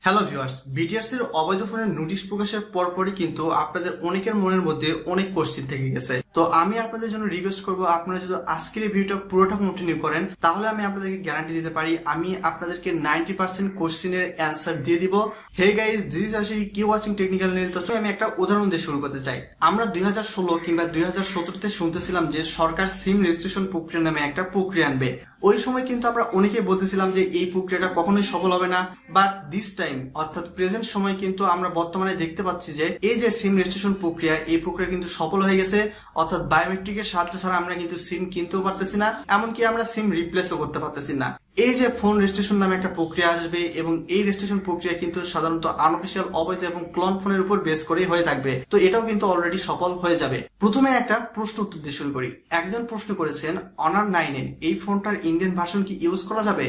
Hello viewers, BTRC এর অবৈধ ফোনের নোটিশ প্রকাশের পরপরই কিন্তু আপনাদের অনেকের মনের মধ্যে অনেক কোশ্চেন থেকে গেছে। তো আমি আপনাদের জন্য রিকোয়েস্ট করব, আপনারা যদি আজকের এই ভিডিওটা পুরোটা কন্টিনিউ করেন তাহলে আমি আপনাদেরকে গ্যারান্টি দিতে পারি আমি আপনাদেরকে 90% কোশ্চেনের অ্যান্সার দিয়ে দিব। Hey guys, this is Ashik, কিউ ওয়াচিং টেকনিক্যাল নিল। তো আমি একটা উদাহরণ দিয়ে শুরু করতে চাই। আমরা 2016 কিংবা 2017 তে শুনতেছিলাম যে সরকার সিম রেজিস্ট্রেশন প্রক্রিয়া নামে একটা প্রক্রিয়া আনবে। ওই সময় কিন্তু আমরা অনেকেই বলতেছিলাম যে এই প্রক্রিয়াটা কখনোই সফল হবে না, বাট দিস টাইম অর্থাৎ প্রেজেন্ট সময় কিন্তু আমরা বর্তমানে দেখতে পাচ্ছি যে এই যে সিম রেজিস্ট্রেশন প্রক্রিয়া, এই প্রক্রিয়া কিন্তু সফল হয়ে গেছে। অর্থাৎ বায়োমেট্রিকের সাহায্য ছাড়া আমরা কিন্তু সিম কিনতেও পারতেছি না, এমনকি আমরা সিম রিপ্লেসও করতে পারতেছি না। এই যে ফোন রেজিস্ট্রেশন নামে একটা প্রক্রিয়া আসবে এবং এই রেজিস্ট্রেশন প্রক্রিয়া কিন্তু সাধারণত আনঅফিসিয়াল, অবৈধ এবং ক্লোন ফোনের উপর বেস করেই হয়ে থাকবে। তো এটাও কিন্তু অলরেডি সফল হয়ে যাবে। প্রথমে একটা প্রশ্ন উত্তর দিয়ে শুরু করি। একজন প্রশ্ন করেছেন, অনার 9N এই ফোনটার ইন্ডিয়ান ভার্সন কি ইউজ করা যাবে?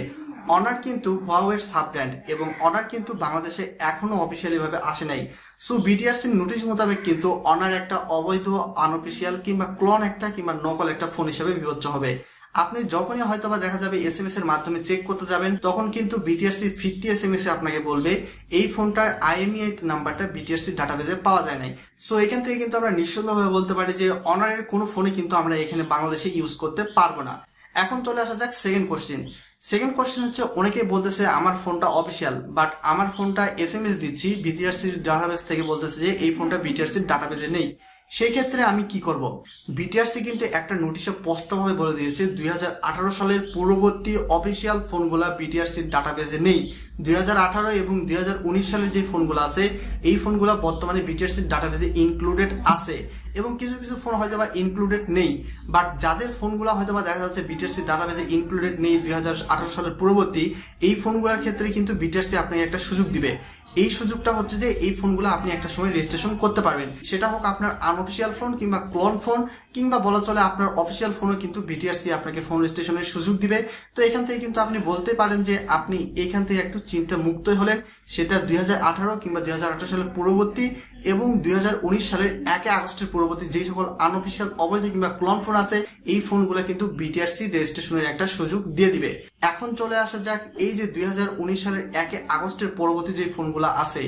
অনার কিন্তু হুয়াওয়ের সাব ব্র্যান্ড এবং অনার কিন্তু বাংলাদেশে এখনো অফিসিয়ালি ভাবে আসে নাই। সো বিটিআরসি নোটিশ মোতাবেক কিন্তু অনার একটা অবৈধ, আনঅফিসিয়াল কিংবা ক্লোন একটা কিংবা নকল একটা ফোন হিসেবে বিবেচ্য হবে। আপনি যখনই হয়তোবা দেখা যাবে এসএমএস এর মাধ্যমে চেক করতে যাবেন, তখন কিন্তু বিটিআরসি 50 এসএমএস এ আপনাকে বলবে এই ফোনটার আইএমইআই নাম্বারটা বিটিআরসি ডাটাবেজে পাওয়া যায় নাই। সো এখান থেকে কিন্তু আমরা নিঃসন্দেহভাবে বলতে পারি যে অনারের কোনো ফোনে কিন্তু আমরা এখানে বাংলাদেশে ইউজ করতে পারবো না। এখন চলে আসা যাক সেকেন্ড কোশ্চেন। সেকেন্ড কোশ্চেন হচ্ছে, অনেকেই বলতেছে আমার ফোনটা অফিসিয়াল, বাট আমার ফোনটা এসএমএস দিচ্ছি বিটিআরসির ডাটাবেজ থেকে বলতেছে যে এই ফোনটা বিটিআরসির ডাটাবেজে নেই। সেই ক্ষেত্রে আমি কি করব? বিটিআরসি কিন্তু একটা নোটিশে স্পষ্টভাবে বলে দিয়েছে 2018 সালের পূর্ববর্তী অফিসিয়াল ফোনগুলা বিটিআরসির ডাটাবেজে নেই। 2018 এবং 2019 সালের যে ফোনগুলো আছে এই ফোনগুলো বর্তমানে বিটিআরসির ডাটাবেজে ইনক্লুডেড আছে এবং কিছু কিছু ফোন হয়তো বা ইনক্লুডেড নেই। বাট যাদের ফোনগুলো হয়তো বা দেখা যাচ্ছে বিটিআরসির ডাটাবেজে ইনক্লুডেড নেই 2018 সালের পূর্ববর্তী, এই ফোনগুলোর ক্ষেত্রে কিন্তু বিটিআরসি আপনাকে একটা সুযোগ দিবে। এই সুযোগটা হচ্ছে যে এই ফোনগুলো আপনি একটা সময় রেজিস্ট্রেশন করতে পারবেন, সেটা হোক আপনার আনঅফিসিয়াল ফোন কিংবা ক্লোন ফোন কিংবা বলা চলে আপনার অফিসিয়াল ফোনও কিন্তু বিটিআরসি আপনাকে ফোন রেজিস্ট্রেশনের সুযোগ দিবে। তো এখান থেকে কিন্তু আপনি বলতে পারেন যে আপনি এখান থেকে একটু চিন্তা মুক্ত হলেন, সেটা 2018 কিংবা 2018 সালের পূর্ববর্তী এবং 2019 সালের 1 আগস্টের পূর্ববর্তী যে সকল আনঅফিসিয়াল, অবৈধ কিংবা ক্লোন ফোন আছে এই ফোনগুলো কিন্তু বিটিআরসি রেজিস্ট্রেশনের একটা সুযোগ দিয়ে দিবে। এখন চলে আসা যাক এই যে 2019 সালের 1 আগস্টের পরবর্তী যে ফোনগুলো আছে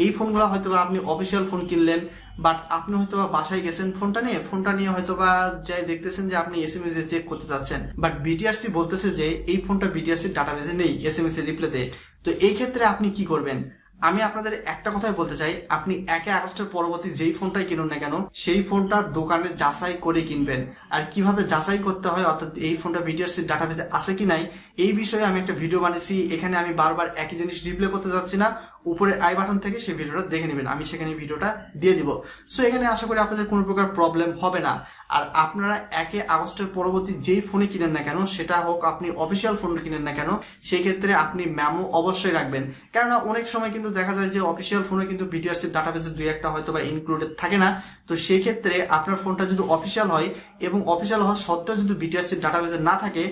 এই ফোনগুলো হয়তোবা আপনি অফিসিয়াল ফোন কিনলেন, বাট আপনি হয়তোবা বাসায় গেছেন ফোনটা নিয়ে হয়তোবা যাই দেখতেছেন যে আপনি এসএমএস দিয়ে চেক করতে যাচ্ছেন, বাট বিটিআরসি বলতেছে যে এই ফোনটা বিটিআরসি ডাটাবেজে নেই এসএমএস এর রিপ্লেতে। তো এই ক্ষেত্রে আপনি কি করবেন? আমি আপনাদের একটা কথাই বলতে চাই, আপনি 1 আগস্টের পরবর্তী যেই ফোনটাই কিনুন না কেন সেই ফোনটা দোকানে যাচাই করে কিনবেন। আর কিভাবে যাচাই করতে হয়, অর্থাৎ এই ফোনটা বিটিআরসির ডাটাবেজে আছে কি নাই এই বিষয়ে আমি একটা ভিডিও বানিয়েছি। এখানে আমি বারবার একই জিনিস রিপ্লে করতে যাচ্ছি না, উপরে আই বাটন থেকে সেই ভিডিওটা দেখে নেবেন, আমি সেখানে ভিডিওটা দিয়ে দিব। সো এখানে আশা করি আপনাদের কোনো প্রকার প্রবলেম হবে না। আর আপনারা 1 আগস্টের পরবর্তী যেই ফোনে কিনেন না কেন, সেটা হোক আপনি অফিসিয়াল ফোন কিনেন না কেন, সেই ক্ষেত্রে আপনি মেমো অবশ্যই রাখবেন। কেননা অনেক সময় কিন্তু দেখা যায় যে অফিসিয়াল ফোনে কিন্তু বিটিআরসির ডাটাবেজে 2-1টা হয়তো বা ইনক্লুডেড থাকে না। তো সেই ক্ষেত্রে আপনার ফোনটা যদি অফিসিয়াল হয় এবং অফিসিয়াল হওয়া সত্ত্বেও যদি বিটিআরসির ডাটাবেজে না থাকে,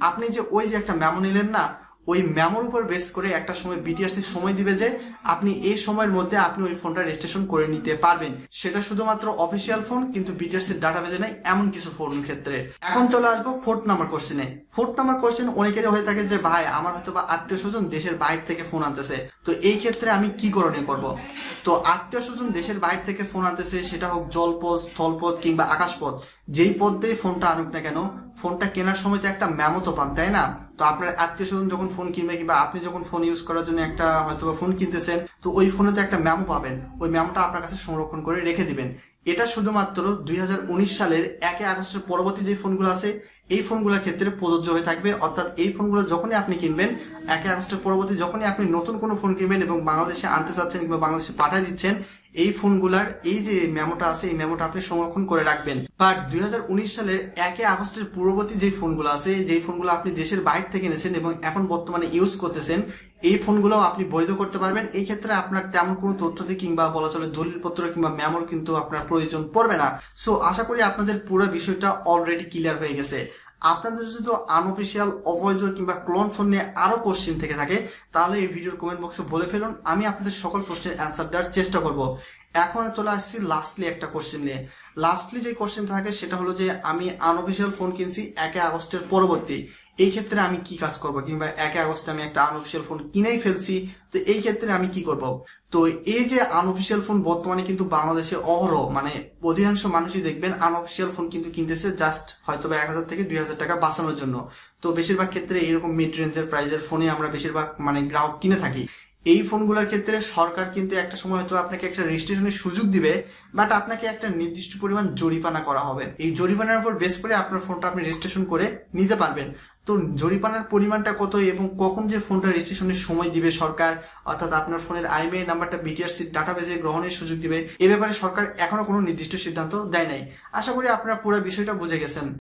আপনি যে ওই যে একটা মেমো নিলেন না, ওই মেমোর উপর বেস করে একটা সময় বিটিআরসি সময় দিবে যে আপনি এই সময়ের মধ্যে আপনি ওই ফোনটা রেজিস্ট্রেশন করে নিতে পারবেন। সেটা শুধুমাত্র অফিসিয়াল ফোন, কিন্তু বিটিআরসির ডাটাবেজে নাই এমন কিছু ফোনের ক্ষেত্রে। এখন চলে আসবো 4th নাম্বার কোশ্চেনে। 4th নাম্বার কোশ্চেন অনেকেরই হয়ে থাকে যে ভাই আমার হয়তো বা আত্মীয় স্বজন দেশের বাইরে থেকে ফোন আনতেছে, তো এই ক্ষেত্রে আমি কি করণীয় করব? তো আত্মীয় স্বজন দেশের বাইরে থেকে ফোন আনতেছে, সেটা হোক জলপথ, স্থলপথ কিংবা আকাশপথ, যেই পথ দিয়ে ফোনটা আনুক না কেন, ফোনটা কেনার সময় তো একটা মেমো তো পান, তাই না? তো আপনার আত্মীয় স্বজন যখন ফোন কিনবে কিংবা আপনি যখন ফোন ইউজ করার জন্য একটা হয়তো ফোন কিনতেছেন, তো ওই ফোনে তো একটা মেমো পাবেন, ওই মেমোটা আপনার কাছে সংরক্ষণ করে রেখে দিবেন। এটা শুধুমাত্র 2019 সালের 1 আগস্টের পরবর্তী যে ফোনগুলো আছে এই ফোনগুলোর ক্ষেত্রে প্রযোজ্য হয়ে থাকবে। অর্থাৎ এই ফোনগুলো যখনই আপনি কিনবেন 1 আগস্টের পরবর্তী যখনই আপনি নতুন কোনো ফোন কিনবেন এবং বাংলাদেশে আনতে চাচ্ছেন কিংবা বাংলাদেশে পাঠিয়ে দিচ্ছেন, এই ফোনগুলার এই যে মেমোটা আছে এই মেমোটা আপনি সংরক্ষণ করে রাখবেন। বাট 2019 সালের 1 আগস্টের পূর্ববর্তী যে ফোনগুলো আছে, যেই ফোনগুলো আপনি দেশের বাইরে থেকে এনেছেন এবং এখন বর্তমানে ইউজ করতেছেন, এই ফোনগুলো আপনি বৈধ করতে পারবেন। এই ক্ষেত্রে আপনার তেমন কোনো তথ্য দিয়ে কিংবা বলা চলে দলিলপত্র কিংবা মেমোর কিন্তু আপনার প্রয়োজন পড়বে না। সো আশা করি আপনাদের পুরো বিষয়টা অলরেডি ক্লিয়ার হয়ে গেছে। আপনাদের যদি আনঅফিসিয়াল, অবৈধ কিংবা ক্লোন ফোন নিয়ে আরো কোশ্চেন থেকে থাকে তাহলে এই ভিডিওর কমেন্ট বক্সে বলে ফেলুন, আমি আপনাদের সকল প্রশ্নের অ্যান্সার দেওয়ার চেষ্টা করব। এখন চলে আসছি লাস্টলি একটা কোশ্চেন নিয়ে। লাস্টলি যে কোশ্চেন থাকে সেটা হলো যে আমি আনঅফিসিয়াল ফোন কিনছি 1 আগস্টের পরবর্তী, এই ক্ষেত্রে আমি কি কাজ করব, কিংবা 1 আগস্টে আমি একটা আনঅফিসিয়াল ফোন কিনেই ফেলছি, তো এই ক্ষেত্রে আমি কি করব। তো এই যে আনঅফিসিয়াল ফোন বর্তমানে কিন্তু বাংলাদেশে অহরহ, মানে অধিকাংশ মানুষই দেখবেন আনঅফিসিয়াল ফোন কিন্তু কিনতেছে জাস্ট হয়তো 1,000 থেকে 2,000 টাকা বাঁচানোর জন্য। তো বেশিরভাগ ক্ষেত্রে এরকম মিড রেঞ্জের প্রাইজের ফোনে আমরা বেশিরভাগ মানে গ্রাহক কিনে থাকি। এই ফোনগুলোর ক্ষেত্রে সরকার কিন্তু একটা সময় হয়তো আপনাকে একটা রেজিস্ট্রেশনের সুযোগ দিবে, বাট আপনাকে একটা নির্দিষ্ট পরিমাণ জরিমানা করা হবে। এই জরিমানার উপর বেস করে আপনার ফোনটা আপনি রেজিস্ট্রেশন করে নিতে পারবেন। তো জরিমানার পরিমাণটা কত এবং কখন যে ফোনটা রেজিস্ট্রেশনের সময় দিবে সরকার, অর্থাৎ আপনার ফোনের আইএমইআই নাম্বারটা বিটিআরসি ডাটাবেজে গ্রহণের সুযোগ দিবে, এ ব্যাপারে সরকার এখনো কোনো নির্দিষ্ট সিদ্ধান্ত দেয় নাই। আশা করি আপনারা পুরো বিষয়টা বুঝে গেছেন।